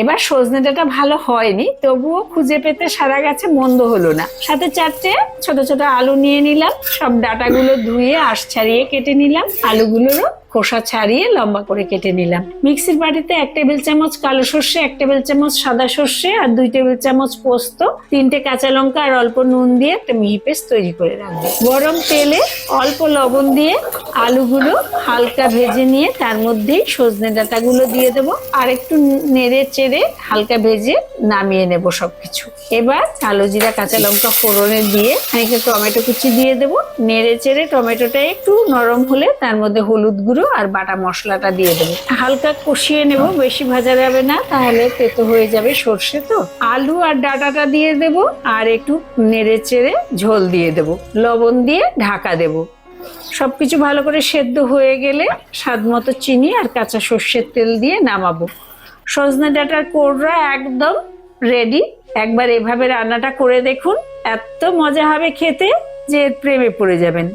এবার সজনে ডাঁটা ভালো হয়নি, তবুও খুঁজে পেতে সারা গাছে মন্দ হলো না। সাথে 4টে ছোট ছোট আলু নিয়ে নিলাম, সব ডাঁটাগুলো ধুয়ে আঁশ ছাড়িয়ে কেটে নিলাম, আলুগুলোরও খোসা ছাড়িয়ে লম্বা করে কেটে নিলাম। মিক্সির বাটিতে 1 টেবিল চামচ কালো সর্ষে, 1 টেবিল চামচ সাদা সর্ষে আর 2 টেবিল চামচ পোস্ত, 3টে কাঁচা লঙ্কা আর অল্প নুন দিয়ে একটা মিহি পেস্ট তৈরি করে রাখবো। গরম তেলে অল্প লবণ দিয়ে আলুগুলো হালকা ভেজে নিয়ে তার মধ্যেই সজনে ডাঁটাগুলো দিয়ে দেবো, আর একটু নেড়ে চেড়ে হালকা ভেজে নামিয়ে নেব সবকিছু। এবার কালো জিরা কাঁচা লঙ্কা ফোড়নে দিয়ে খানিকটা টমেটো কুচি দিয়ে দেবো। নেড়ে চেড়ে টমেটোটা একটু নরম হলে তার মধ্যে হলুদ গুঁড়ো আর বাটা মশলাটা দিয়ে দেবো। হালকা কষিয়ে নেব, বেশি ভাজা যাবে না, তাহলে তেতো হয়ে যাবে সর্ষে তো। আলু আর ডাঁটাটা দিয়ে দেব আর একটু নেড়ে চেড়ে ঝোল দিয়ে দেব, লবণ দিয়ে ঢাকা দেব। সবকিছু ভালো করে সেদ্ধ হয়ে গেলে স্বাদ মতো চিনি আর কাঁচা সর্ষের তেল দিয়ে নামাবো। সজনে ডাঁটার কোররা একদম রেডি। একবার এভাবে রান্নাটা করে দেখুন, এত মজা হবে খেতে যে প্রেমে পড়ে যাবেন।